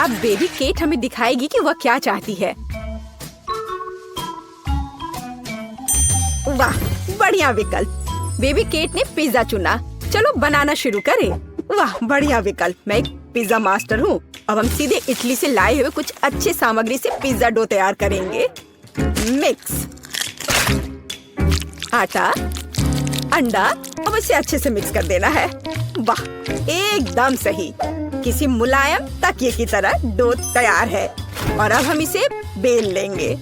अब baby cat हमें दिखाएगी कि वह क्या चाहती है। वाह, बढ़िया विकल्प। बेबी केट ने पिज्जा चुना। चलो बनाना शुरू करें। वाह, बढ़िया विकल्प। मैं एक पिज्जा मास्टर हूँ। अब हम सीधे इटली से लाए हुए कुछ अच्छे सामग्री से पिज्जा डो तैयार करेंगे। मिक्स आटा, अंडा, अब इसे अच्छे से मिक्स कर देना है। वाह, एकदम सही। किसी मुलायम तकिए की तरह डो तैयार है और अब हम इसे बेल लेंगे।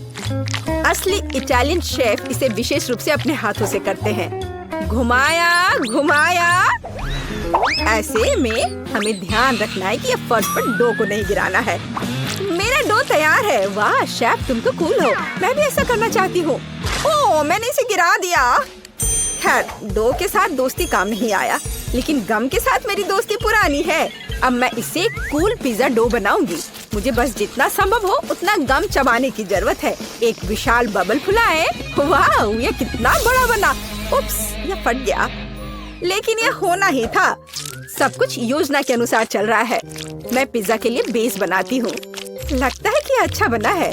असली इटालियन शेफ इसे विशेष रूप से अपने हाथों से करते हैं। घुमाया घुमाया। ऐसे में हमें ध्यान रखना है कि फर्श पर डो को नहीं गिराना है। मेरा डो तैयार है। वाह शेफ, तुम तो कूल हो। मैं भी ऐसा करना चाहती हूँ। ओह, मैंने इसे गिरा दिया। खैर, डो के साथ दोस्ती काम नहीं आया, लेकिन गम के साथ मेरी दोस्ती पुरानी है। अब मैं इसे कूल पिज्जा डो बनाऊंगी। मुझे बस जितना संभव हो उतना गम चबाने की जरूरत है। एक विशाल बबल फुलाएं। वाह, ये कितना बड़ा बना। उप्स, ये फट गया। लेकिन ये होना ही था। सब कुछ योजना के अनुसार चल रहा है। मैं पिज्जा के लिए बेस बनाती हूँ। लगता है कि अच्छा बना है।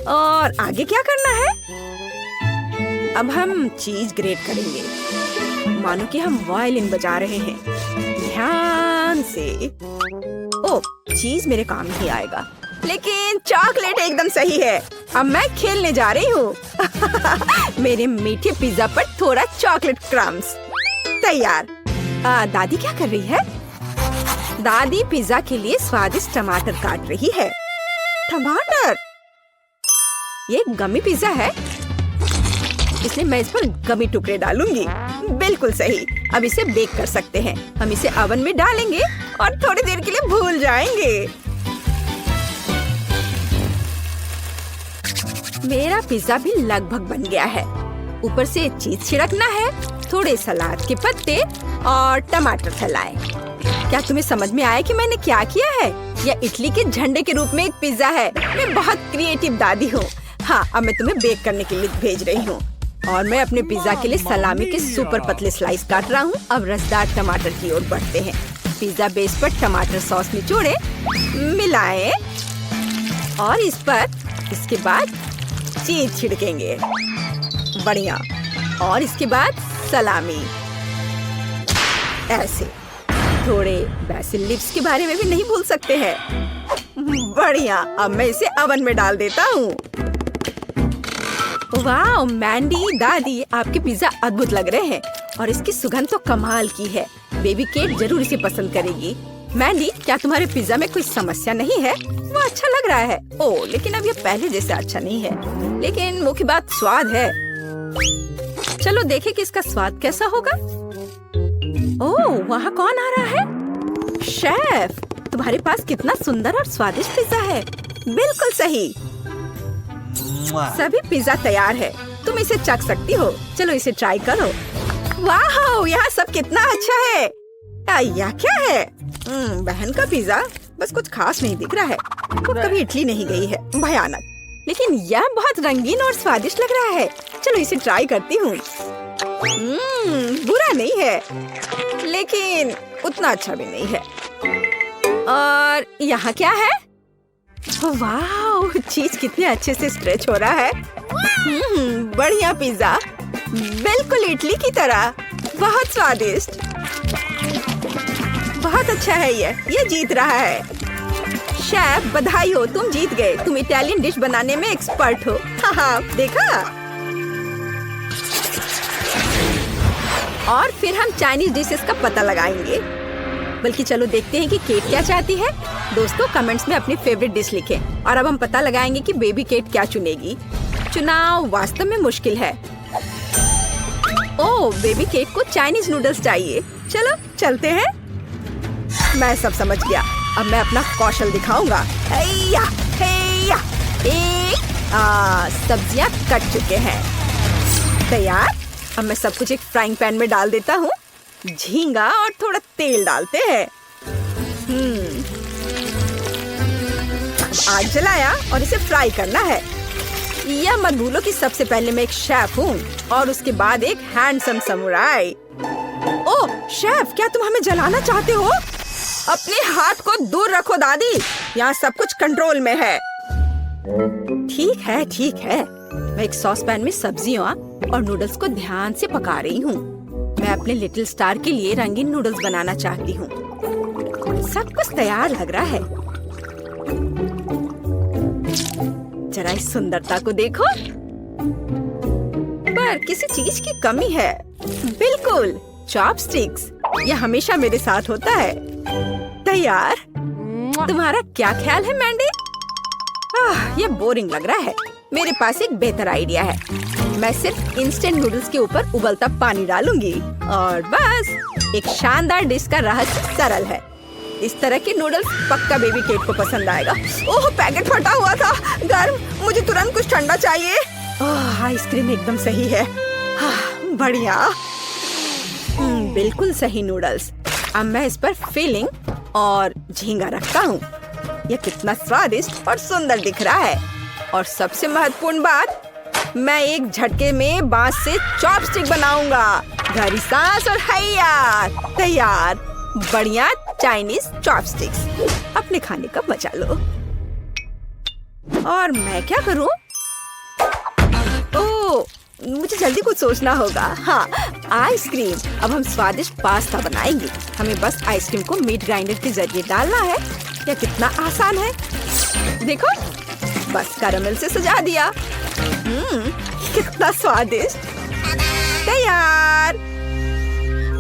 और आगे क्या करना है? अब हम चीज ग्रेट करेंगे, मानो कि हम वायलिन बजा रहे हैं। ध्यान से। ओह, चीज मेरे काम नहीं आएगा, लेकिन चॉकलेट एकदम सही है। अब मैं खेलने जा रही हूँ। मेरे मीठे पिज्जा पर थोड़ा चॉकलेट क्रम्स तैयार। दादी क्या कर रही है? दादी पिज्जा के लिए स्वादिष्ट टमाटर काट रही है। टमाटर? ये गमी पिज्जा है, इसलिए मैं इस पर गमी टुकड़े डालूंगी। बिल्कुल सही। अब इसे बेक कर सकते हैं। हम इसे ओवन में डालेंगे और थोड़ी देर के लिए भूल जाएंगे। मेरा पिज्जा भी लगभग बन गया है। ऊपर से चीज छिड़कना है, थोड़े सलाद के पत्ते और टमाटर फैलाएं। क्या तुम्हें समझ में आया कि मैंने क्या किया है? यह इटली के झंडे के रूप में एक पिज्जा है। मैं बहुत क्रिएटिव दादी हूँ। हाँ, अब मैं तुम्हें बेक करने के लिए भेज रही हूँ। और मैं अपने पिज्जा के लिए सलामी के सुपर पतले स्लाइस काट रहा हूँ। अब रसदार टमाटर की ओर बढ़ते हैं। पिज्जा बेस पर टमाटर सॉस निचोड़े, मिलाएं और इस पर इसके बाद चीज छिड़केंगे। बढ़िया। और इसके बाद सलामी। ऐसे थोड़े बेसिल लीव्स के बारे में भी नहीं भूल सकते हैं। बढ़िया। अब मैं इसे ओवन में डाल देता हूँ। वाह मैंडी, दादी, आपके पिज्जा अद्भुत लग रहे हैं और इसकी सुगंध तो कमाल की है। बेबी केट जरूर इसे पसंद करेगी। मैंडी, क्या तुम्हारे पिज्जा में कोई समस्या नहीं है? वो अच्छा लग रहा है। ओह, लेकिन अब ये पहले जैसे अच्छा नहीं है। लेकिन मुख्य बात स्वाद है। चलो देखें कि इसका स्वाद कैसा होगा। ओह, वहाँ कौन आ रहा है? शेफ, तुम्हारे पास कितना सुंदर और स्वादिष्ट पिज्जा है। बिल्कुल सही। सभी पिज्जा तैयार है। तुम इसे चख सकती हो। चलो इसे ट्राई करो। वाह, यहाँ सब कितना अच्छा है। यह क्या है? बहन का पिज्जा बस कुछ खास नहीं दिख रहा है। वो कभी इटली नहीं गई है। भयानक। लेकिन यह बहुत रंगीन और स्वादिष्ट लग रहा है। चलो इसे ट्राई करती हूँ। बुरा नहीं है, लेकिन उतना अच्छा भी नहीं है। और यहाँ क्या है? वाह, चीज कितने अच्छे से स्ट्रेच हो रहा है। बढ़िया पिज्जा, बिल्कुल इटली की तरह। बहुत स्वादिष्ट। बहुत अच्छा है। ये जीत रहा है। शेफ, बधाई हो, तुम जीत गए। तुम इटालियन डिश बनाने में एक्सपर्ट हो। हाँ, देखा। और फिर हम चाइनीज डिशेस का पता लगाएंगे। बल्कि चलो देखते हैं कि केट क्या चाहती है। दोस्तों, कमेंट्स में अपनी फेवरेट डिश लिखें और अब हम पता लगाएंगे कि बेबी केट क्या चुनेगी। चुनाव वास्तव में मुश्किल है। ओह, बेबी केट को चाइनीज नूडल्स चाहिए। चलो चलते हैं। मैं सब समझ गया। अब मैं अपना कौशल दिखाऊंगा। सब्जियां कट चुके हैं। तैयार। अब मैं सब कुछ एक फ्राइंग पैन में डाल देता हूँ। झींगा और थोड़ा तेल डालते हैं। आग जलाया और इसे फ्राई करना है। यह मत भूलो कि सबसे पहले मैं एक शेफ हूँ और उसके बाद एक हैंडसम समुराई। ओह शेफ, क्या तुम हमें जलाना चाहते हो? अपने हाथ को दूर रखो दादी। यहाँ सब कुछ कंट्रोल में है। ठीक है। मैं एक सॉस पैन में सब्जियों और नूडल्स को ध्यान से पका रही हूँ। मैं अपने लिटिल स्टार के लिए रंगीन नूडल्स बनाना चाहती हूँ। सब कुछ तैयार लग रहा है। जरा इस सुंदरता को देखो। पर किसी चीज की कमी है। बिल्कुल, चॉपस्टिक्स। यह हमेशा मेरे साथ होता है। तैयार। तुम्हारा क्या ख्याल है मैंडी? यह बोरिंग लग रहा है। मेरे पास एक बेहतर आइडिया है। मैं सिर्फ इंस्टेंट नूडल्स के ऊपर उबलता पानी डालूंगी और बस। एक शानदार डिश का रहस्य सरल है। इस तरह के नूडल्स पक्का बेबी केट को पसंद आएगा। ओह, पैकेट फटा हुआ था। गर्म। मुझे तुरंत कुछ ठंडा चाहिए। आइसक्रीम एकदम सही है। बढ़िया। बिल्कुल सही नूडल्स। अब मैं इस पर फिलिंग और झींगा रखता हूँ। यह कितना स्वादिष्ट और सुंदर दिख रहा है। और सबसे महत्वपूर्ण बात, मैं एक झटके में बांस से चॉपस्टिक बनाऊंगा। गहरी सांस और हैया। तैयार। बढ़िया चाइनीज चॉपस्टिक्स। अपने खाने का मजा लो। और मैं क्या करूं? ओह, मुझे जल्दी कुछ सोचना होगा। हाँ, आइसक्रीम। अब हम स्वादिष्ट पास्ता बनाएंगे। हमें बस आइसक्रीम को मीट ग्राइंडर के जरिए डालना है। यह कितना आसान है। देखो, बस कैरेमल से सजा दिया। कितना स्वादिष्ट। तैयार।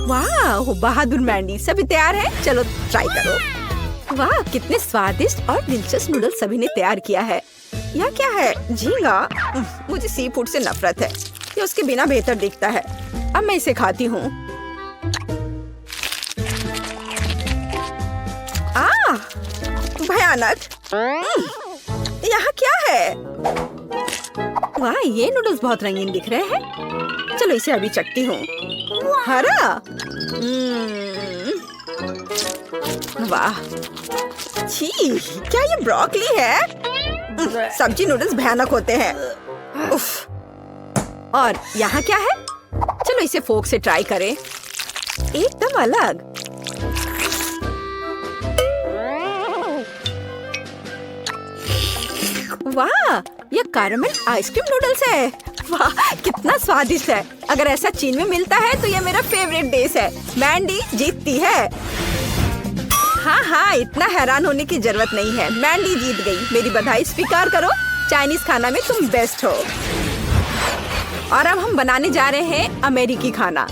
वाह, बहादुर मैंडी। सभी तैयार है? चलो ट्राई करो। वाह, कितने स्वादिष्ट और दिलचस्प नूडल्स सभी ने तैयार किया है। यह क्या है? झींगा। मुझे सी फूड से नफरत है। ये उसके बिना बेहतर दिखता है। अब मैं इसे खाती हूँ। भयानक। यहाँ क्या है? वाह, ये नूडल्स बहुत रंगीन दिख रहे हैं। चलो इसे अभी चखती हूँ। हरा। वाह, छी, क्या ये ब्रोकली है? सब्जी नूडल्स भयानक होते हैं। उफ। और यहाँ क्या है? चलो इसे फोक से ट्राई करें। एकदम अलग। वाह, ये कैरेमल आइसक्रीम नूडल्स है। वाह, कितना स्वादिष्ट है। अगर ऐसा चीन में मिलता है तो ये मेरा फेवरेट डिश है। मैंडी जीतती है। हाँ, इतना हैरान होने की जरूरत नहीं है। मैंडी जीत गई। मेरी बधाई स्वीकार करो। चाइनीज खाना में तुम बेस्ट हो। और अब हम बनाने जा रहे हैं अमेरिकी खाना।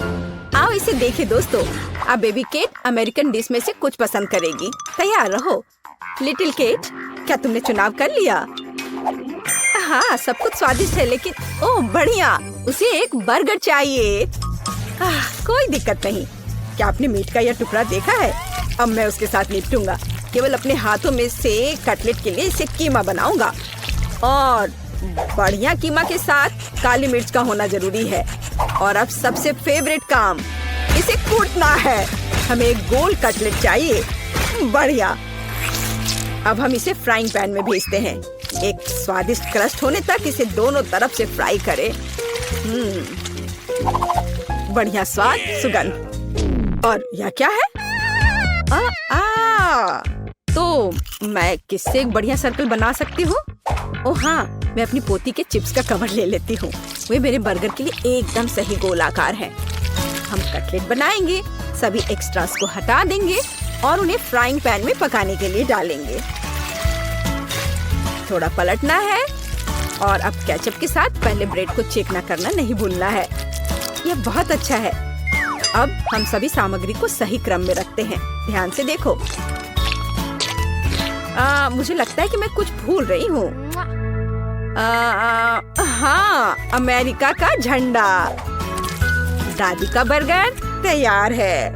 आओ इसे देखें दोस्तों। अब बेबी केट अमेरिकन डिश में से कुछ पसंद करेगी। तैयार रहो। लिटिल केट, क्या तुमने चुनाव कर लिया? हाँ, सब कुछ स्वादिष्ट है, लेकिन ओह बढ़िया, उसे एक बर्गर चाहिए। कोई दिक्कत नहीं। क्या आपने मीट का यह टुकड़ा देखा है? अब मैं उसके साथ निपटूंगा। केवल अपने हाथों में से कटलेट के लिए इसे कीमा बनाऊंगा। और बढ़िया कीमा के साथ काली मिर्च का होना जरूरी है। और अब सबसे फेवरेट काम, इसे कूटना है। हमें एक गोल कटलेट चाहिए। बढ़िया। अब हम इसे फ्राइंग पैन में भेजते हैं। एक स्वादिष्ट क्रस्ट होने तक इसे दोनों तरफ से फ्राई करें। बढ़िया स्वाद, सुगंध। और यह क्या है? तो मैं किससे एक बढ़िया सर्कल बना सकती हूँ? ओह हाँ, मैं अपनी पोती के चिप्स का कवर ले लेती हूँ। वे मेरे बर्गर के लिए एकदम सही गोलाकार है। हम कटलेट बनाएंगे, सभी एक्स्ट्रास को हटा देंगे और उन्हें फ्राइंग पैन में पकाने के लिए डालेंगे। थोड़ा पलटना है और अब केचप के साथ पहले ब्रेड को चेकना करना नहीं भूलना है। यह बहुत अच्छा है। अब हम सभी सामग्री को सही क्रम में रखते हैं। ध्यान से देखो। मुझे लगता है कि मैं कुछ भूल रही हूँ। हाँ, अमेरिका का झंडा। दादी का बर्गर तैयार है।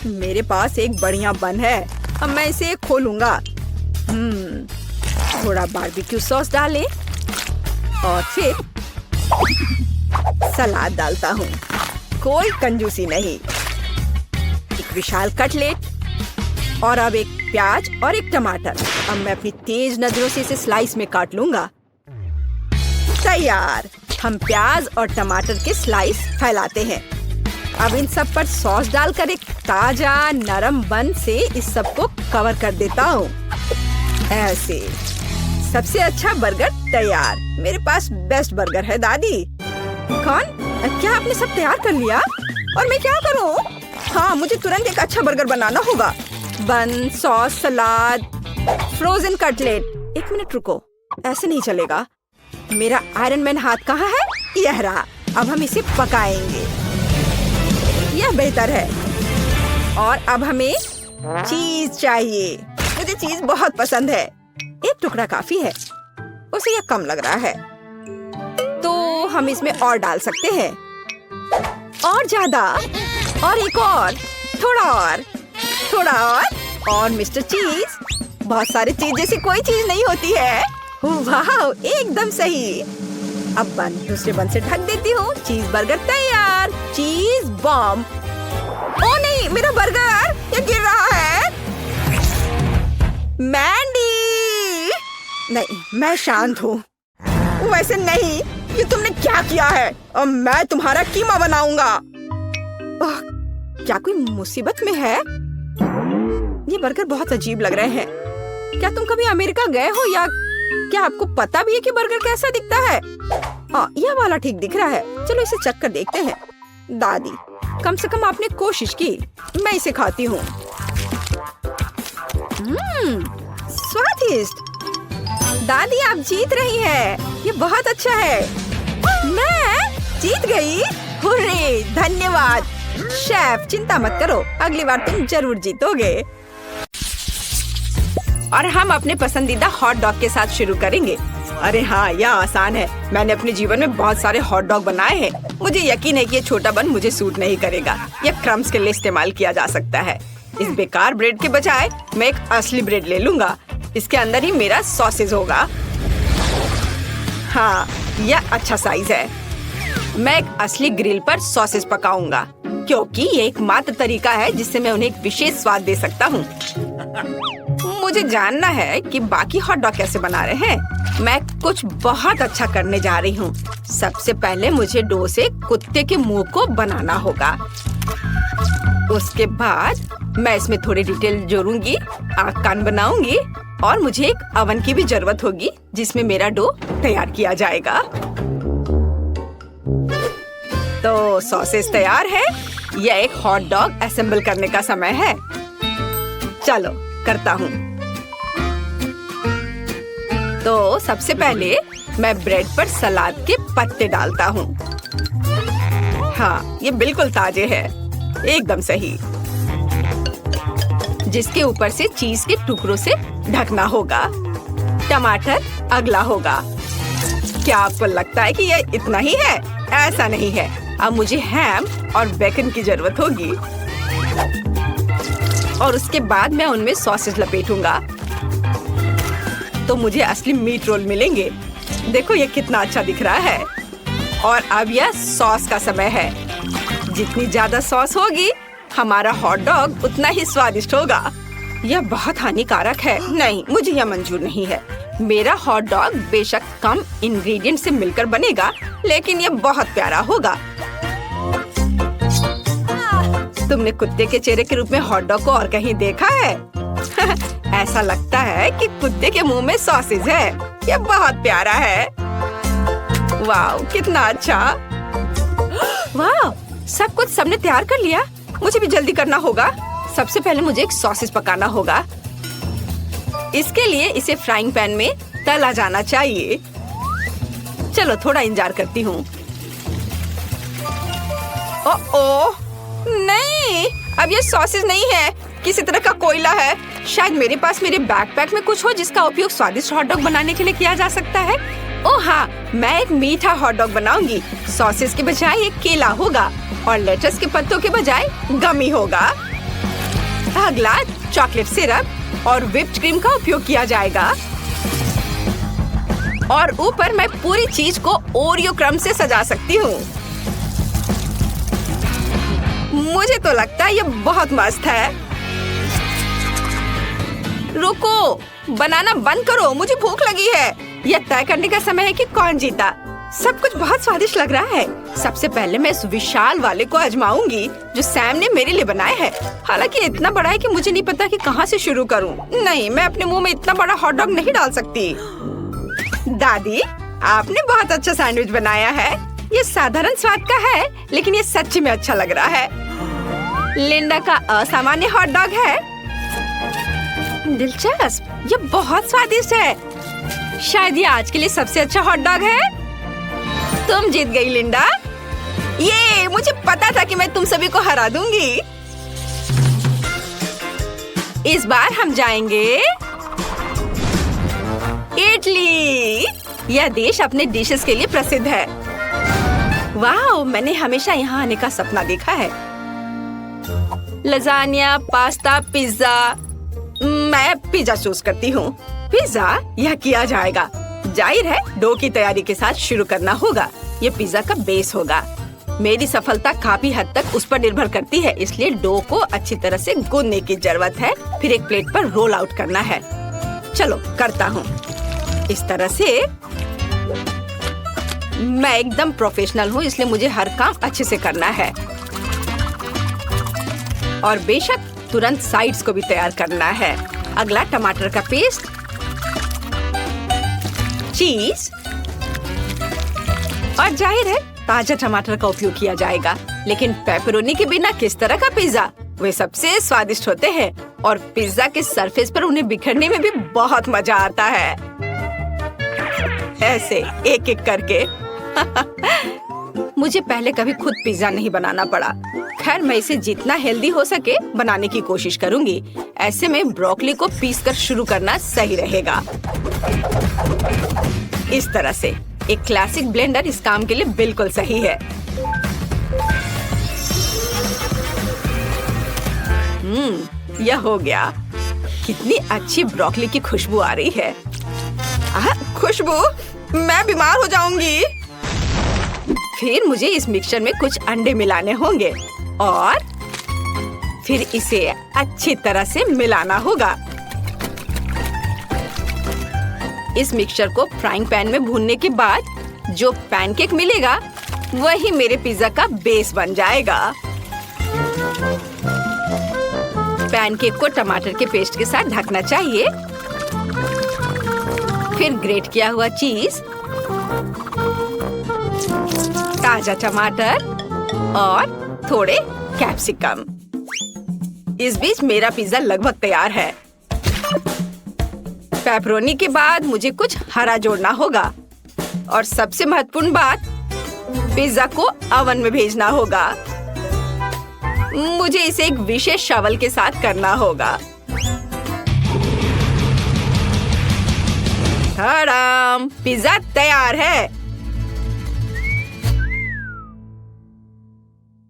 मेरे पास एक बढ़िया बन है। अब मैं इसे खोलूंगा। थोड़ा बारबेक्यू सॉस डालें और फिर सलाद डालता हूँ। कोई कंजूसी नहीं। एक विशाल कटलेट और अब एक प्याज और एक टमाटर। अब मैं अपनी तेज नजरों से इसे स्लाइस में काट लूंगा। तैयार। हम प्याज और टमाटर के स्लाइस फैलाते हैं। अब इन सब पर सॉस डालकर एक ताजा नरम बन से इस सब को कवर कर देता हूँ। ऐसे सबसे अच्छा बर्गर तैयार। मेरे पास बेस्ट बर्गर है दादी। कौन? क्या आपने सब तैयार कर लिया? और मैं क्या करूँ? हाँ, मुझे तुरंत एक अच्छा बर्गर बनाना होगा। बन, सॉस, सलाद, फ्रोजन कटलेट। एक मिनट रुको, ऐसे नहीं चलेगा। मेरा आयरन मैन हाथ कहाँ है? यह रहा। अब हम इसे पकाएंगे। यह बेहतर है। और अब हमें चीज चाहिए। मुझे चीज बहुत पसंद है। एक टुकड़ा काफी है। उसे यह कम लग रहा है, तो हम इसमें और डाल सकते हैं। और ज्यादा, और एक और, थोड़ा और, थोड़ा और मिस्टर चीज। बहुत सारे चीज जैसी कोई चीज नहीं होती है। वाह, एकदम सही। अब बन दूसरे बन से ढक देती हूँ। चीज बर्गर तैयार। चीज बॉम्ब। ओ नहीं, मेरा बर्गर ये गिर रहा है। मैंडी! नहीं, मैं शांत हूँ। वैसे नहीं, ये तुमने क्या किया है? अब मैं तुम्हारा कीमा बनाऊंगा। ओह, क्या कोई मुसीबत में है? ये बर्गर बहुत अजीब लग रहे हैं। क्या तुम कभी अमेरिका गए हो, या क्या आपको पता भी है कि बर्गर कैसा दिखता है? यह वाला ठीक दिख रहा है। चलो इसे चख कर देखते हैं। दादी, कम से कम आपने कोशिश की। मैं इसे खाती हूँ। स्वादिष्ट। दादी, आप जीत रही हैं। ये बहुत अच्छा है। मैं जीत गई। हुर्रे, धन्यवाद शेफ। चिंता मत करो, अगली बार तुम जरूर जीतोगे। और हम अपने पसंदीदा हॉट डॉग के साथ शुरू करेंगे। अरे हाँ, यह आसान है। मैंने अपने जीवन में बहुत सारे हॉट डॉग बनाए हैं। मुझे यकीन है कि ये छोटा बन मुझे सूट नहीं करेगा। यह क्रम्स के लिए इस्तेमाल किया जा सकता है। इस बेकार ब्रेड के बजाय मैं एक असली ब्रेड ले लूंगा। इसके अंदर ही मेरा सॉसेज होगा। हाँ, यह अच्छा साइज है। मैं एक असली ग्रिल पर सॉसेज पकाऊंगा, क्योंकि ये एकमात्र तरीका है जिससे मैं उन्हें एक विशेष स्वाद दे सकता हूँ। मुझे जानना है कि बाकी हॉट डॉग कैसे बना रहे हैं। मैं कुछ बहुत अच्छा करने जा रही हूँ। सबसे पहले मुझे डो से कुत्ते के मुंह को बनाना होगा। उसके बाद मैं इसमें थोड़ी डिटेल जोड़ूंगी, आँख कान बनाऊंगी, और मुझे एक अवन की भी जरूरत होगी जिसमें मेरा डो तैयार किया जाएगा। तो सॉसेज तैयार है। यह एक हॉट डॉग असेंबल करने का समय है। चलो करता हूँ। तो सबसे पहले मैं ब्रेड पर सलाद के पत्ते डालता हूँ। हाँ, ये बिल्कुल ताजे हैं, एकदम सही। जिसके ऊपर से चीज के टुकड़ों से ढकना होगा। टमाटर अगला होगा। क्या आपको लगता है कि यह इतना ही है? ऐसा नहीं है। अब मुझे हैम और बेकन की जरूरत होगी, और उसके बाद मैं उनमें सॉसेज लपेटूंगा, तो मुझे असली मीट रोल मिलेंगे। देखो ये कितना अच्छा दिख रहा है। और अब यह सॉस का समय है। जितनी ज्यादा सॉस होगी, हमारा हॉट डॉग उतना ही स्वादिष्ट होगा। यह बहुत हानिकारक है। नहीं, मुझे यह मंजूर नहीं है। मेरा हॉट डॉग बेशक कम इंग्रेडिएंट से मिलकर बनेगा, लेकिन यह बहुत प्यारा होगा। तुमने कुत्ते के चेहरे के रूप में हॉट डॉग को और कहीं देखा है? ऐसा लगता है कि कुत्ते के मुंह में सॉसेज है। यह बहुत प्यारा है। वाह, कितना अच्छा। वाह, सब कुछ सबने तैयार कर लिया। मुझे भी जल्दी करना होगा। सबसे पहले मुझे एक सॉसेज पकाना होगा। इसके लिए इसे फ्राइंग पैन में तला जाना चाहिए। चलो थोड़ा इंतजार करती हूँ। ओह नहीं, अब ये सॉसेज नहीं है, किसी तरह का कोयला है। शायद मेरे पास मेरे बैकपैक में कुछ हो जिसका उपयोग स्वादिष्ट हॉट डॉग बनाने के लिए किया जा सकता है। ओह हाँ, मैं एक मीठा हॉट डॉग बनाऊंगी। सॉसेज के बजाय एक केला होगा, और लेटस के पत्तों के बजाय गमी होगा। अगला चॉकलेट सिरप और व्हिप्ड क्रीम का उपयोग किया जाएगा, और ऊपर मैं पूरी चीज को ओरियो क्रम से सजा सकती हूँ। मुझे तो लगता है ये बहुत मस्त है। रुको, बनाना बंद करो, मुझे भूख लगी है। यह तय करने का समय है कि कौन जीता। सब कुछ बहुत स्वादिष्ट लग रहा है। सबसे पहले मैं इस विशाल वाले को आजमाऊंगी जो सैम ने मेरे लिए बनाया है। हालांकि इतना बड़ा है कि मुझे नहीं पता कि कहाँ से शुरू करूं। नहीं, मैं अपने मुंह में इतना बड़ा हॉट डॉग नहीं डाल सकती। दादी, आपने बहुत अच्छा सैंडविच बनाया है। ये साधारण स्वाद का है, लेकिन ये सच्ची में अच्छा लग रहा है। लिंडा का असामान्य हॉट डॉग है। दिलचस्प, ये बहुत स्वादिष्ट है। शायद ये आज के लिए सबसे अच्छा हॉट डॉग है। तुम जीत गई लिंडा। ये मुझे पता था कि मैं तुम सभी को हरा दूंगी। इस बार हम जाएंगे इटली। यह देश अपने डिशेस के लिए प्रसिद्ध है। वाह, मैंने हमेशा यहाँ आने का सपना देखा है। Lasagne, pasta, pizza. मैं पिज्जा चूज करती हूँ। पिज्जा, यह किया जाएगा। जाहिर है डो की तैयारी के साथ शुरू करना होगा। ये पिज्जा का बेस होगा। मेरी सफलता काफी हद तक उस पर निर्भर करती है, इसलिए डो को अच्छी तरह से गूंदने की जरूरत है। फिर एक प्लेट पर रोल आउट करना है। चलो करता हूँ। इस तरह से मैं एकदम प्रोफेशनल हूँ, इसलिए मुझे हर काम अच्छे से करना है। और बेशक तुरंत साइड्स को भी तैयार करना है। अगला टमाटर का पेस्ट, चीज और जाहिर है ताजा टमाटर का उपयोग किया जाएगा। लेकिन पेपरोनी के बिना किस तरह का पिज्जा? वे सबसे स्वादिष्ट होते हैं और पिज्जा के सरफेस पर उन्हें बिखरने में भी बहुत मजा आता है। ऐसे एक एक करके। मुझे पहले कभी खुद पिज्जा नहीं बनाना पड़ा। खैर, मैं इसे जितना हेल्दी हो सके बनाने की कोशिश करूंगी। ऐसे में ब्रोकली को पीसकर शुरू करना सही रहेगा। इस तरह से एक क्लासिक ब्लेंडर इस काम के लिए बिल्कुल सही है। यह हो गया। कितनी अच्छी ब्रोकली की खुशबू आ रही है। खुशबू, मैं बीमार हो जाऊंगी। फिर मुझे इस मिक्सचर में कुछ अंडे मिलाने होंगे और फिर इसे अच्छी तरह से मिलाना होगा। इस मिक्सचर को फ्राइंग पैन में भूनने के बाद जो पैनकेक मिलेगा वही मेरे पिज्जा का बेस बन जाएगा। पैनकेक को टमाटर के पेस्ट के साथ ढकना चाहिए। फिर ग्रेट किया हुआ चीज, ताजा टमाटर और थोड़े कैप्सिकम। इस बीच मेरा पिज्जा लगभग तैयार है। पेपरोनी के बाद मुझे कुछ हरा जोड़ना होगा और सबसे महत्वपूर्ण बात, पिज्जा को ओवन में भेजना होगा। मुझे इसे एक विशेष शवल के साथ करना होगा। तड़ाम! पिज्जा तैयार है।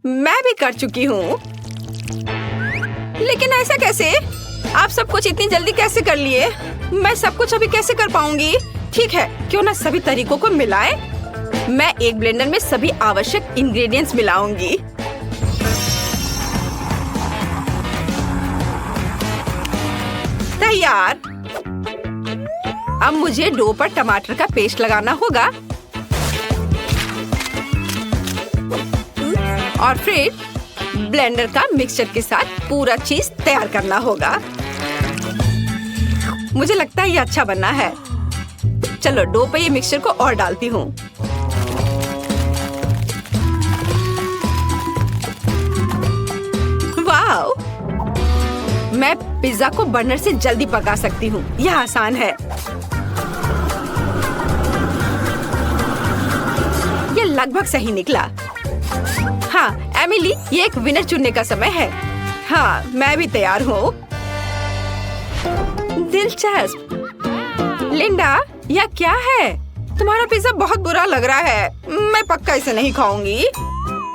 मैं भी कर चुकी हूँ। लेकिन ऐसा कैसे? आप सब कुछ इतनी जल्दी कैसे कर लिए? मैं सब कुछ अभी कैसे कर पाऊंगी? ठीक है, क्यों ना सभी तरीकों को मिलाएं। मैं एक ब्लेंडर में सभी आवश्यक इंग्रेडिएंट्स मिलाऊंगी। तैयार। अब मुझे डो पर टमाटर का पेस्ट लगाना होगा और फिर ब्लेंडर का मिक्सचर के साथ पूरा चीज तैयार करना होगा। मुझे लगता है ये अच्छा बनना है। चलो डो पे ये मिक्सचर को और डालती हूँ। वाव! मैं पिज्जा को बर्नर से जल्दी पका सकती हूँ। यह आसान है। ये लगभग सही निकला। हाँ एमिली, ये एक विनर चुनने का समय है। हाँ, मैं भी तैयार हूँ। दिलचस्प। लिंडा, यह क्या है? तुम्हारा पिज्जा बहुत बुरा लग रहा है। मैं पक्का इसे नहीं खाऊंगी।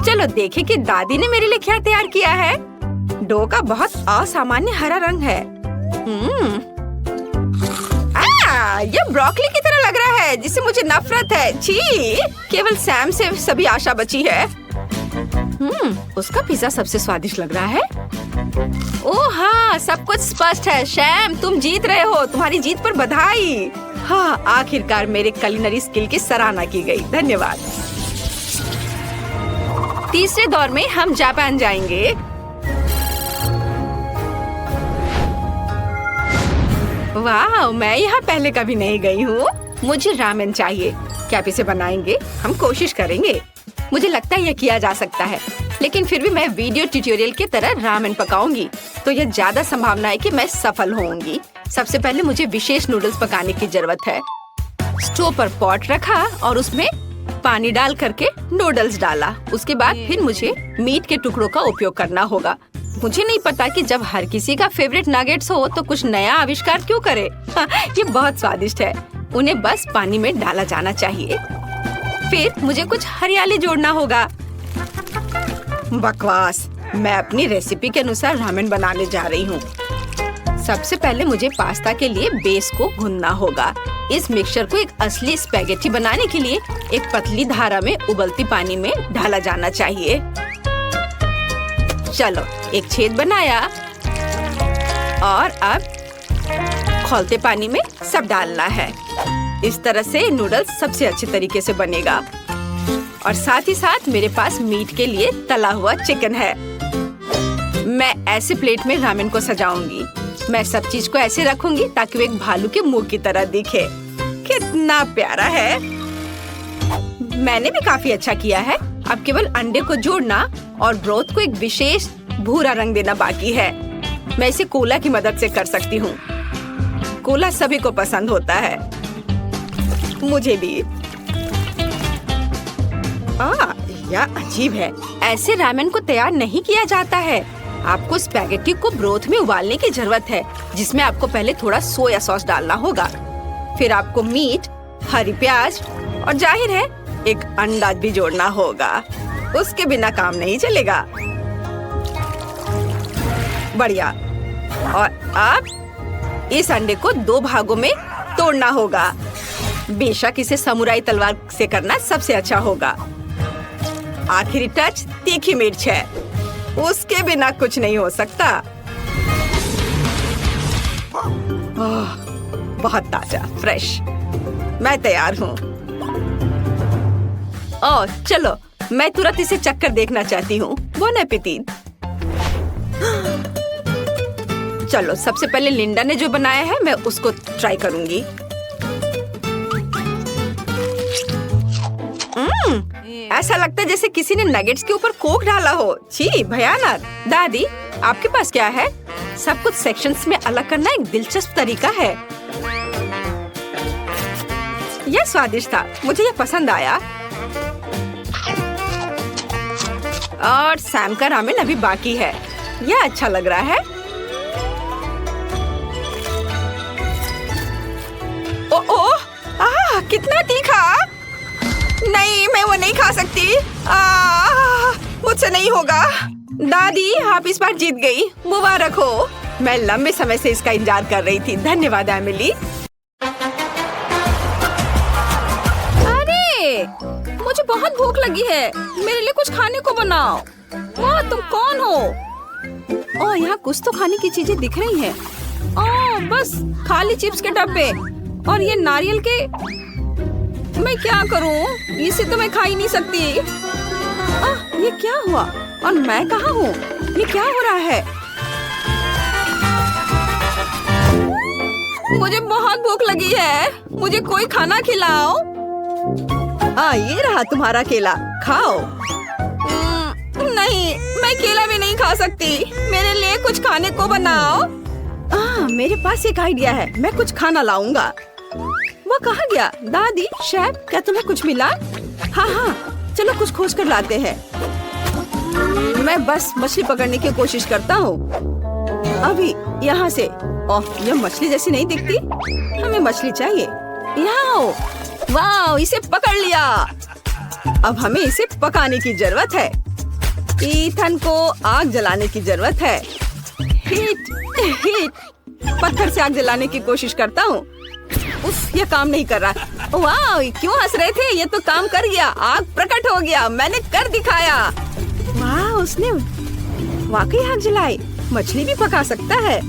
चलो देखें कि दादी ने मेरे लिए क्या तैयार किया है। डो का बहुत असामान्य हरा रंग है। यह ब्रोकली की तरह लग रहा है जिससे मुझे नफरत है। छी! केवल सैम से सभी आशा बची है। उसका पिज्जा सबसे स्वादिष्ट लग रहा है। ओह हाँ, सब कुछ स्पष्ट है। सैम, तुम जीत रहे हो। तुम्हारी जीत पर बधाई। हाँ, आखिरकार मेरे कुलिनरी स्किल की सराहना की गई। धन्यवाद। तीसरे दौर में हम जापान जाएंगे। वाह, मैं यहाँ पहले कभी नहीं गई हूँ। मुझे रामेन चाहिए। क्या आप इसे बनाएंगे? हम कोशिश करेंगे। मुझे लगता है यह किया जा सकता है, लेकिन फिर भी मैं वीडियो ट्यूटोरियल की तरह रामेन पकाऊंगी, तो यह ज्यादा संभावना है कि मैं सफल होऊंगी। सबसे पहले मुझे विशेष नूडल्स पकाने की जरूरत है। स्टोव पर पॉट रखा और उसमें पानी डाल करके नूडल्स डाला। उसके बाद फिर मुझे मीट के टुकड़ों का उपयोग करना होगा। मुझे नहीं पता कि जब हर किसी का फेवरेट नगेट्स हो तो कुछ नया आविष्कार क्यों करे। ये बहुत स्वादिष्ट है। उन्हें बस पानी में डाला जाना चाहिए। फिर मुझे कुछ हरियाली जोड़ना होगा। बकवास, मैं अपनी रेसिपी के अनुसार रामेन बनाने जा रही हूँ। सबसे पहले मुझे पास्ता के लिए बेस को भूनना होगा। इस मिक्सचर को एक असली स्पैगेटी बनाने के लिए एक पतली धारा में उबलती पानी में डाला जाना चाहिए। चलो, एक छेद बनाया और अब खौलते पानी में सब डालना है। इस तरह से नूडल्स सबसे अच्छे तरीके से बनेगा। और साथ ही साथ मेरे पास मीट के लिए तला हुआ चिकन है। मैं ऐसे प्लेट में रामेन को सजाऊंगी। मैं सब चीज को ऐसे रखूंगी ताकि वो एक भालू के मुंह की तरह दिखे। कितना प्यारा है। मैंने भी काफी अच्छा किया है। अब केवल अंडे को जोड़ना और ब्रोथ को एक विशेष भूरा रंग देना बाकी है। मैं इसे कोला की मदद से कर सकती हूँ। कोला सभी को पसंद होता है, मुझे भी। यह अजीब है। ऐसे रामेन को तैयार नहीं किया जाता है। आपको स्पैगेटी को ब्रोथ में उबालने की जरूरत है, जिसमें आपको पहले थोड़ा सोया सॉस डालना होगा। फिर आपको मीट, हरी प्याज और जाहिर है एक अंडा भी जोड़ना होगा। उसके बिना काम नहीं चलेगा। बढ़िया। और अब इस अंडे को 2 भागों में तोड़ना होगा। बेशक इसे समुराई तलवार से करना सबसे अच्छा होगा। आखिरी टच तीखी मिर्च है। उसके बिना कुछ नहीं हो सकता। बहुत ताजा, फ्रेश। मैं तैयार हूँ। ओह, चलो, मैं तुरंत इसे चक्कर देखना चाहती हूँ। Bone appétit. चलो, सबसे पहले लिंडा ने जो बनाया है मैं उसको ट्राई करूंगी। ऐसा लगता है जैसे किसी ने नगेट्स के ऊपर कोक डाला हो। छी, भयानक। दादी, आपके पास क्या है? सब कुछ सेक्शंस में अलग करना एक दिलचस्प तरीका है। यह स्वादिष्ट था। मुझे यह पसंद आया। और सैम का रामेन अभी बाकी है। यह अच्छा लग रहा है। ओह, कितना तीखा। नहीं, मैं वो नहीं खा सकती। मुझसे नहीं होगा। दादी, आप इस बार जीत गई। मुबारक हो। मैं लंबे समय से इसका इंतजार कर रही थी। धन्यवाद एमिली। अरे, मुझे बहुत भूख लगी है। मेरे लिए कुछ खाने को बनाओ। वाह, तुम कौन हो? ओह, यहाँ कुछ तो खाने की चीजें दिख रही हैं। ओह, बस खाली चिप्स के डब्बे और ये नारियल के। मैं क्या करूं? इसे तो मैं खा ही नहीं सकती। ये क्या हुआ? और मैं कहाँ हूँ? ये क्या हो रहा है? मुझे बहुत भूख लगी है। मुझे कोई खाना खिलाओ। ये रहा तुम्हारा केला, खाओ। नहीं, मैं केला भी नहीं खा सकती। मेरे लिए कुछ खाने को बनाओ। मेरे पास एक आइडिया है। मैं कुछ खाना लाऊंगा। वो कहाँ गया? दादी, शेफ, क्या तुम्हें कुछ मिला? हाँ, चलो कुछ खोज कर लाते हैं। मैं बस मछली पकड़ने की कोशिश करता हूँ। अभी यहाँ से। ओह, यह मछली जैसी नहीं दिखती। हमें मछली चाहिए। यहाँ। वाह, इसे पकड़ लिया। अब हमें इसे पकाने की जरूरत है। ईथन को आग जलाने की जरूरत है। हीट। पत्थर से आग जलाने की कोशिश करता हूँ। उफ, ये काम नहीं कर रहा। वाह, क्यों हंस रहे थे? ये तो काम कर गया। आग प्रकट हो गया। मैंने कर दिखाया। वाह, उसने वाकई आग जलाई। मछली भी पका सकता है।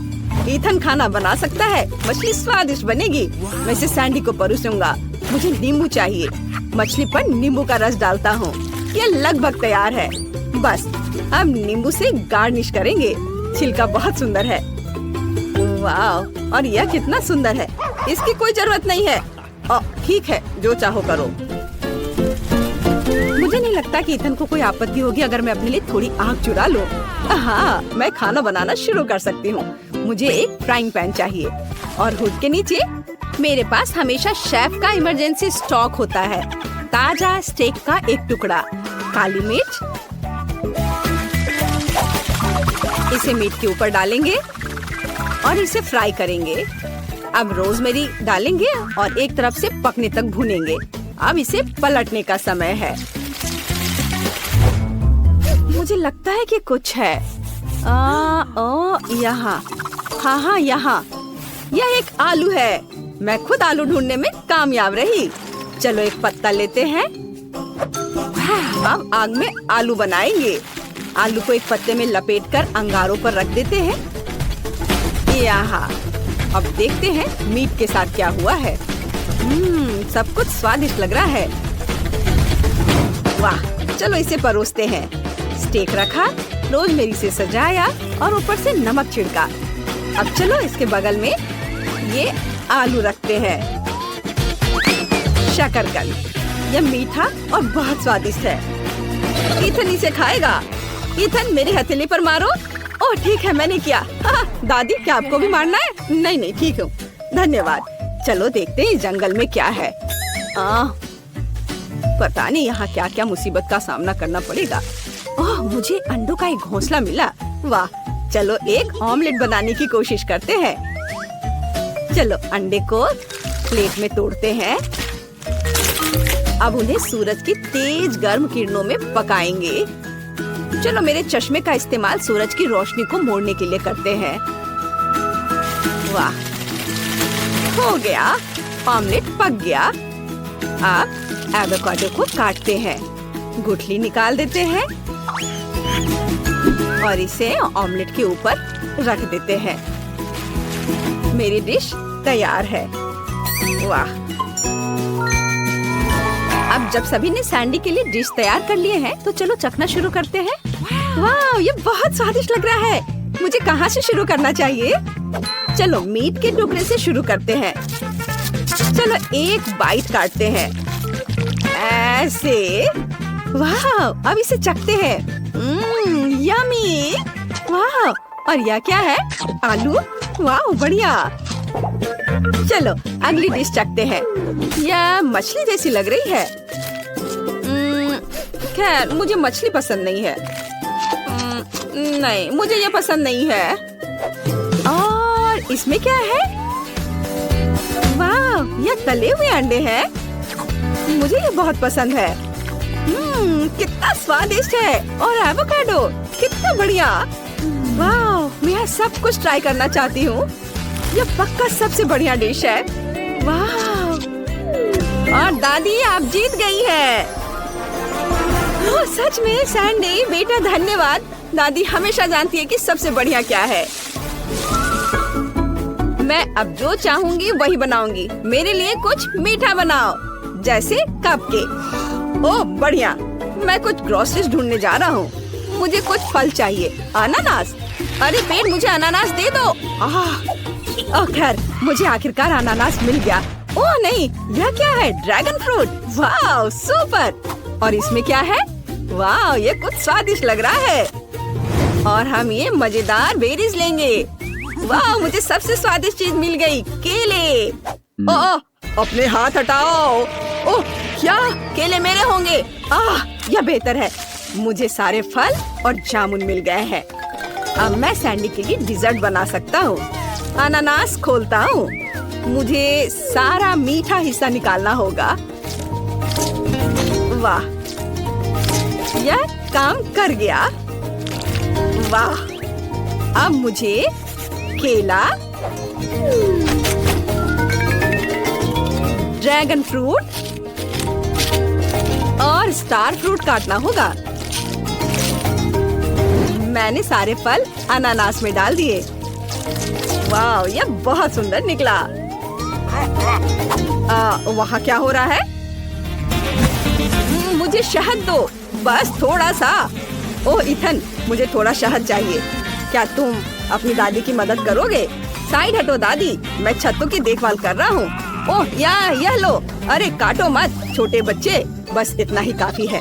ईथन खाना बना सकता है। मछली स्वादिष्ट बनेगी। मैं इसे सैंडी को परोसूंगा। मुझे नींबू चाहिए। मछली पर नींबू का रस डालता हूँ। ये लगभग तैयार है। बस अब नींबू से गार्निश करेंगे। छिलका बहुत सुंदर है। वाह, और यह कितना सुंदर है। इसकी कोई जरूरत नहीं है। ठीक है, जो चाहो करो। मुझे नहीं लगता कि ईथन को कोई आपत्ति होगी अगर मैं अपने लिए थोड़ी आग चुरा लूं। हाँ, मैं खाना बनाना शुरू कर सकती हूँ। मुझे एक फ्राइंग पैन चाहिए और हुड के नीचे मेरे पास हमेशा शेफ का इमरजेंसी स्टॉक होता है। ताजा स्टेक का एक टुकड़ा, काली मिर्च, इसे मीट के ऊपर डालेंगे और इसे फ्राई करेंगे। अब रोजमेरी डालेंगे और एक तरफ से पकने तक भूनेंगे। अब इसे पलटने का समय है। मुझे लगता है कि कुछ है। यहाँ, हाँ, यहाँ। यह एक आलू है। मैं खुद आलू ढूंढने में कामयाब रही। चलो एक पत्ता लेते हैं। अब आग में आलू बनाएंगे। आलू को एक पत्ते में लपेटकर अंगारों पर रख देते हैं। यहाँ, अब देखते हैं मीट के साथ क्या हुआ है। सब कुछ स्वादिष्ट लग रहा है। वाह, चलो इसे परोसते हैं। स्टेक रखा, रोजमेरी से सजाया और ऊपर से नमक छिड़का। अब चलो इसके बगल में ये आलू रखते हैं। शकरकंद, यह मीठा और बहुत स्वादिष्ट है। ईथन इसे खाएगा। ईथन, मेरी हथेली पर मारो। ओह ठीक है, मैंने किया। दादी, क्या आपको भी मारना है? नहीं, ठीक हूँ, धन्यवाद। चलो देखते हैं जंगल में क्या है। पता नहीं यहाँ क्या क्या मुसीबत का सामना करना पड़ेगा। ओह, मुझे अंडों का एक घोंसला मिला। वाह, चलो एक ऑमलेट बनाने की कोशिश करते हैं। चलो अंडे को प्लेट में तोड़ते हैं। अब उन्हें सूरज की तेज गर्म किरणों में पकाएंगे। चलो मेरे चश्मे का इस्तेमाल सूरज की रोशनी को मोड़ने के लिए करते हैं। वाह, हो गया, ऑमलेट पक गया। अब एवोकाडो को काटते हैं, गुठली निकाल देते हैं और इसे ऑमलेट के ऊपर रख देते हैं। मेरी डिश तैयार है। वाह, अब जब सभी ने सैंडी के लिए डिश तैयार कर लिए हैं, तो चलो चखना शुरू करते हैं। वाह, ये बहुत स्वादिष्ट लग रहा है। मुझे कहाँ से शुरू करना चाहिए? चलो मीट के टुकड़े से शुरू करते हैं। चलो एक बाइट काटते हैं ऐसे। वाह, अब इसे चखते हैं। यम्मी। वाह, और यह क्या है? आलू। वाह, बढ़िया। चलो अगली डिश चखते हैं। यह मछली जैसी लग रही है। खैर, मुझे मछली पसंद नहीं है। नहीं, मुझे ये पसंद नहीं है। और इसमें क्या है? वाह, ये तले हुए अंडे हैं। मुझे ये बहुत पसंद है। कितना स्वादिष्ट है। और एवोकाडो, कितना बढ़िया। वाह, मैं सब कुछ ट्राई करना चाहती हूँ। यह पक्का सबसे बढ़िया डिश है। वाह, और दादी आप जीत गई है। ओह, सच में सैंडी बेटा, धन्यवाद। दादी हमेशा जानती है कि सबसे बढ़िया क्या है। मैं अब जो चाहूंगी वही बनाऊंगी। मेरे लिए कुछ मीठा बनाओ, जैसे कपकेक। ओह बढ़िया, मैं कुछ ग्रोसरीज ढूंढने जा रहा हूँ। मुझे कुछ फल चाहिए। अनानास। अरे पेड़, मुझे अनानास दे दो। ओह खैर, मुझे आखिरकार अनानास मिल गया। ओह नहीं, यह क्या है? Dragon fruit. वाह, सुपर। और इसमें क्या है? वाह, ये कुछ स्वादिष्ट लग रहा है। और हम ये मजेदार बेरीज लेंगे। वाह, मुझे सबसे स्वादिष्ट चीज मिल गई, केले। ओह, अपने हाथ हटाओ। ओह, क्या केले मेरे होंगे? यह बेहतर है। मुझे सारे फल और जामुन मिल गए हैं। अब मैं सैंडी के लिए डिजर्ट बना सकता हूँ। अनानास खोलता हूँ। मुझे सारा मीठा हिस्सा निकालना होगा। वाह, यह काम कर गया। वाह, अब मुझे केला, ड्रैगन फ्रूट और स्टार फ्रूट काटना होगा। मैंने सारे फल अनानास में डाल दिए। वाह, यह बहुत सुंदर निकला। वहाँ क्या हो रहा है? मुझे शहद दो, बस थोड़ा सा। ओह इथन, मुझे थोड़ा शहद चाहिए। क्या तुम अपनी दादी की मदद करोगे? साइड हटो दादी, मैं छतों की देखभाल कर रहा हूँ। ओह यह लो। अरे काटो मत छोटे बच्चे, बस इतना ही काफी है।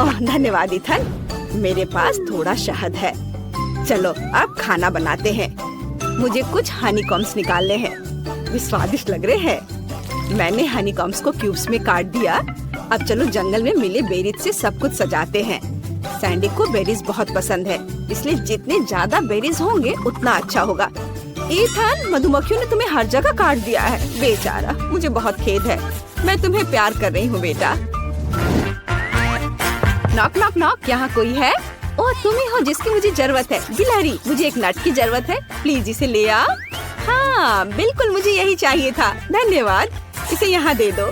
ओह धन्यवाद इथन, मेरे पास थोड़ा शहद है। चलो अब खाना बनाते हैं। मुझे कुछ हनीकॉम्ब्स निकालने हैं, वे स्वादिष्ट लग रहे हैं। मैंने हनीकॉम्ब्स को क्यूब्स में काट दिया। अब चलो जंगल में मिले बेरीज से सब कुछ सजाते हैं। सैंडी को बेरीज बहुत पसंद है, इसलिए जितने ज्यादा बेरीज होंगे उतना अच्छा होगा। इथन, मधुमक्खियों ने तुम्हें हर जगह काट दिया है, बेचारा। मुझे बहुत खेद है, मैं तुम्हें प्यार कर रही हूँ बेटा। नॉक नॉक नॉक, यहाँ कोई है? ओह तुम ही हो जिसकी मुझे जरूरत है। गिलहरी, मुझे एक नट की जरूरत है, प्लीज इसे ले आओ। हाँ बिल्कुल, मुझे यही चाहिए था, धन्यवाद। इसे यहाँ दे दो।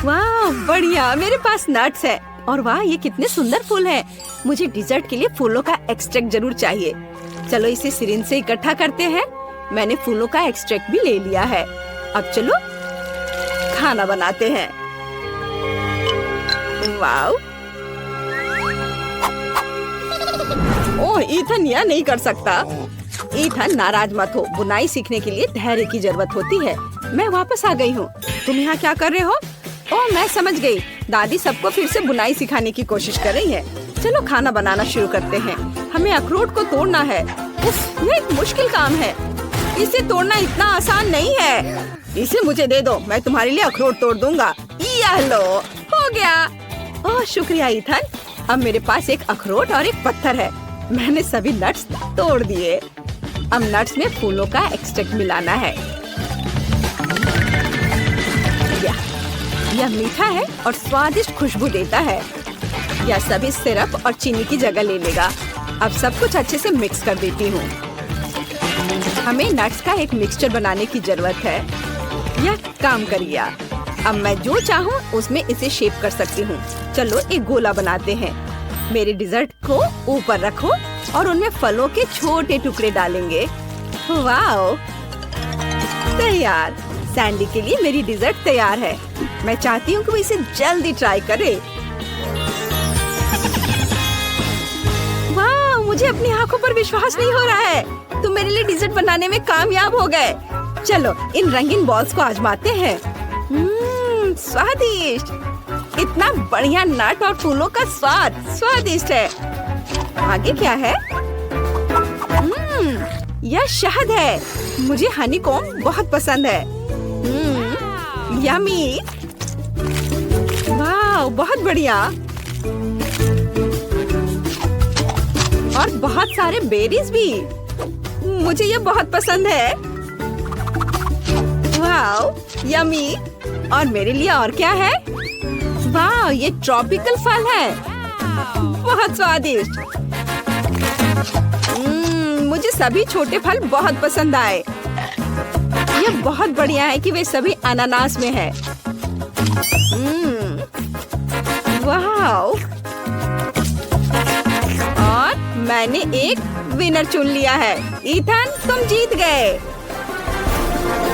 वाह बढ़िया, मेरे पास नट्स है। और वाह ये कितने सुंदर फूल हैं। मुझे डिजर्ट के लिए फूलों का एक्सट्रैक्ट जरूर चाहिए। चलो इसे सिरिंज से इकट्ठा करते हैं। मैंने फूलों का एक्सट्रैक्ट भी ले लिया है। अब चलो खाना बनाते हैं। वाह, ओह इथन यह नहीं कर सकता। इथन नाराज मत हो, बुनाई सीखने के लिए धैर्य की जरूरत होती है। मैं वापस आ गई हूँ। तुम यहाँ क्या कर रहे हो? ओह मैं समझ गई, दादी सबको फिर से बुनाई सिखाने की कोशिश कर रही है। चलो खाना बनाना शुरू करते हैं। हमें अखरोट को तोड़ना है। उफ, ये एक मुश्किल काम है। इसे तोड़ना इतना आसान नहीं है। इसे मुझे दे दो, मैं तुम्हारे लिए अखरोट तोड़ दूंगा। यह लो, हो गया। ओह शुक्रिया इथन, अब मेरे पास एक अखरोट और एक पत्थर है। मैंने सभी नट्स तोड़ दिए। अब नट्स में फूलों का एक्सट्रैक्ट मिलाना है। यह मीठा है और स्वादिष्ट खुशबू देता है। यह सभी सिरप और चीनी की जगह ले लेगा। अब सब कुछ अच्छे से मिक्स कर देती हूँ। हमें नट्स का एक मिक्सचर बनाने की जरूरत है। यह काम कर गया। अब मैं जो चाहूँ उसमें इसे शेप कर सकती हूँ। चलो एक गोला बनाते हैं। मेरे डिजर्ट को ऊपर रखो और उनमें फलों के छोटे टुकड़े डालेंगे। वाओ, तैयार। सैंडी के लिए मेरी डिजर्ट तैयार है। मैं चाहती हूँ कि वो इसे जल्दी ट्राई करे। वाह, मुझे अपनी आंखों पर विश्वास नहीं हो रहा है। तुम मेरे लिए डिजर्ट बनाने में कामयाब हो गए। चलो इन रंगीन बॉल्स को आजमाते हैं। स्वादिष्ट, इतना बढ़िया नट और फूलों का स्वाद स्वादिष्ट है। आगे क्या है? यह शहद है। मुझे हनीकॉम्ब बहुत पसंद है। यम्मी, वाह बहुत बढ़िया। और बहुत सारे बेरीज भी, मुझे ये बहुत पसंद है। वाह यम्मी। और मेरे लिए और क्या है? वाह ये ट्रॉपिकल फल है, बहुत स्वादिष्ट। मुझे सभी छोटे फल बहुत पसंद आए। ये बहुत बढ़िया है कि वे सभी अनानास में है। वाह, और मैंने एक विनर चुन लिया है। इथन तुम जीत गए।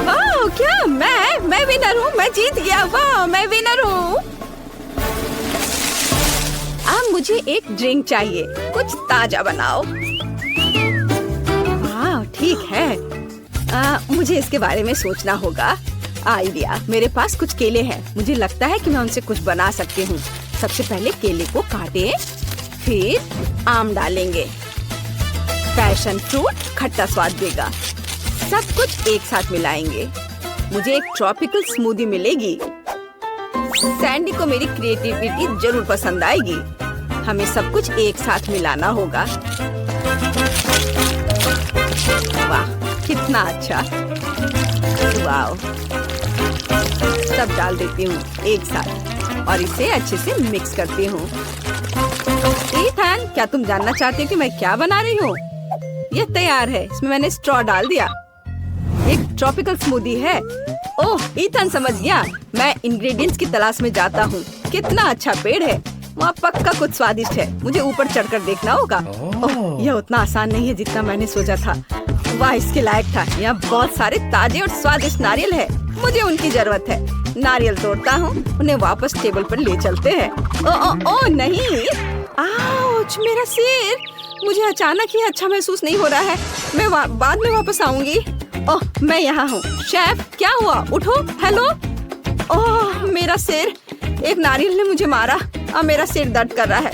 वाह क्या, मैं विनर हूँ, मैं जीत गया। वाह मैं विनर हूँ। अब मुझे एक ड्रिंक चाहिए, कुछ ताजा बनाओ। हाँ ठीक है, मुझे इसके बारे में सोचना होगा। आइडिया, मेरे पास कुछ केले हैं। मुझे लगता है कि मैं उनसे कुछ बना सकती हूँ। सबसे पहले केले को काटें, फिर आम डालेंगे। पैशन फ्रूट खट्टा स्वाद देगा। सब कुछ एक साथ मिलाएंगे। मुझे एक ट्रॉपिकल स्मूदी मिलेगी। सैंडी को मेरी क्रिएटिविटी जरूर पसंद आएगी। हमें सब कुछ एक साथ मिलाना होगा। वाह कितना अच्छा। वाह, सब डाल देती हूँ एक साथ और इसे अच्छे से मिक्स करती हूँ। इथन, क्या तुम जानना चाहते हो कि मैं क्या बना रही हूँ? यह तैयार है। इसमें मैंने स्ट्रॉ डाल दिया। एक ट्रॉपिकल स्मूदी है। ओह इथन समझ गया। मैं इंग्रेडिएंट्स की तलाश में जाता हूँ। कितना अच्छा पेड़ है, वहाँ पक्का कुछ स्वादिष्ट है। मुझे ऊपर चढ़कर देखना होगा। ओह, यह उतना आसान नहीं है जितना मैंने सोचा था। वाह, इसके लायक था। यहाँ बहुत सारे ताजे और स्वादिष्ट नारियल है, मुझे उनकी जरूरत है। नारियल तोड़ता हूँ, उन्हें वापस टेबल पर ले चलते हैं। ओ नहीं, आउच, मेरा सिर। मुझे अचानक ही अच्छा महसूस नहीं हो रहा है। मैं बाद में वापस आऊंगी। ओह, मैं यहाँ हूँ। शेफ, क्या हुआ? उठो। हेलो। ओह, मेरा सिर। एक नारियल ने मुझे मारा। अब मेरा सिर दर्द कर रहा है।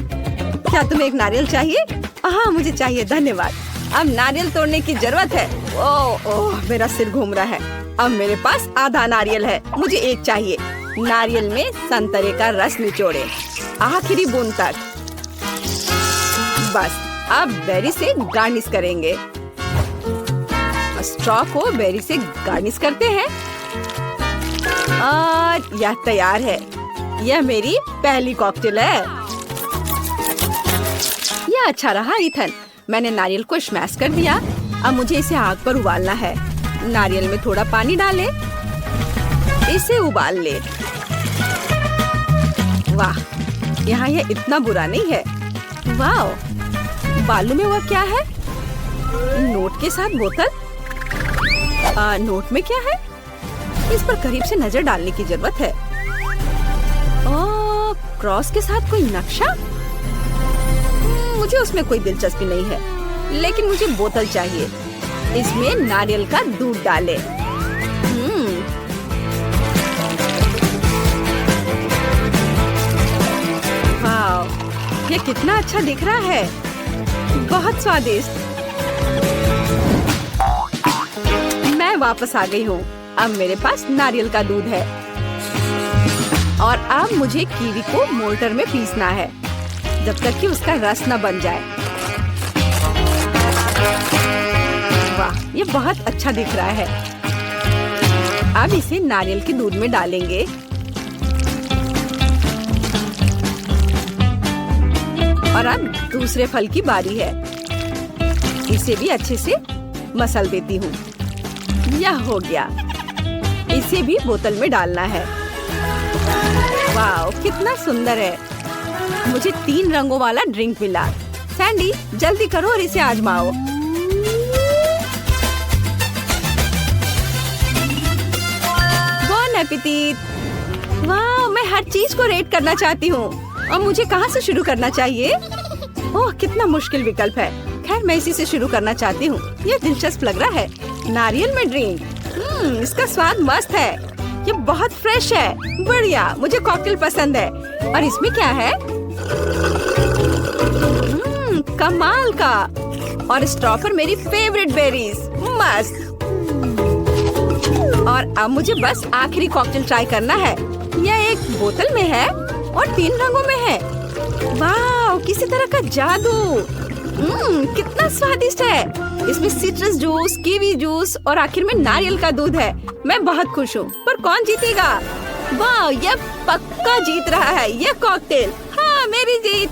क्या तुम्हें एक नारियल चाहिए? हाँ, मुझे चाहिए, धन्यवाद। अब नारियल तोड़ने की जरूरत है। ओह, मेरा सिर घूम रहा है। अब मेरे पास आधा नारियल है, मुझे एक चाहिए। नारियल में संतरे का रस निचोड़े, आखिरी बूंद तक। बस, अब बेरी से गार्निश करेंगे। स्ट्रॉ को बेरी से गार्निश करते हैं और यह तैयार है। यह मेरी पहली कॉकटेल है। यह अच्छा रहा इथन। मैंने नारियल को स्मैश कर दिया। अब मुझे इसे आग पर उबालना है। नारियल में थोड़ा पानी डालें, इसे उबाल ले। वाह, यहाँ यह इतना बुरा नहीं है। वाह, बालू में वह क्या है? नोट के साथ बोतल। नोट में क्या है? इस पर करीब से नजर डालने की जरूरत है। क्रॉस के साथ कोई नक्शा? मुझे उसमें कोई दिलचस्पी नहीं है, लेकिन मुझे बोतल चाहिए। इसमें नारियल का दूध डाले। वाह, ये कितना अच्छा दिख रहा है। बहुत स्वादिष्ट। मैं वापस आ गई हूँ। अब मेरे पास नारियल का दूध है और अब मुझे कीवी को मोल्टर में पीसना है जब तक कि उसका रस न बन जाए। वाह, ये बहुत अच्छा दिख रहा है। अब इसे नारियल के दूध में डालेंगे। और अब दूसरे फल की बारी है। इसे भी अच्छे से मसल देती हूँ। यह हो गया। इसे भी बोतल में डालना है। वाह, कितना सुंदर है। मुझे 3 रंगों वाला ड्रिंक मिला। सैंडी, जल्दी करो और इसे आजमाओ। बॉन एपेटिट। वाह, मैं हर चीज को रेट करना चाहती हूँ। और मुझे कहाँ से शुरू करना चाहिए? ओह, कितना मुश्किल विकल्प है। खैर, मैं इसी से शुरू करना चाहती हूँ। यह दिलचस्प लग रहा है। नारियल में ड्रिंक। इसका स्वाद मस्त है। ये बहुत फ्रेश है। बढ़िया, मुझे कॉकटेल पसंद है। और इसमें क्या है? कमाल का। और स्ट्रॉ पर मेरी फेवरेट बेरीज। मस्त। और अब मुझे बस आखिरी कॉकटेल ट्राई करना है। यह एक बोतल में है और 3 रंगों में है। वाह, किसी तरह का जादू। कितना स्वादिष्ट है। इसमें सिट्रस जूस, कीवी जूस और आखिर में नारियल का दूध है। मैं बहुत खुश हूँ। पर कौन जीतेगा? वाह, यह पक्का जीत रहा है। यह कॉकटेल। हाँ, मेरी जीत।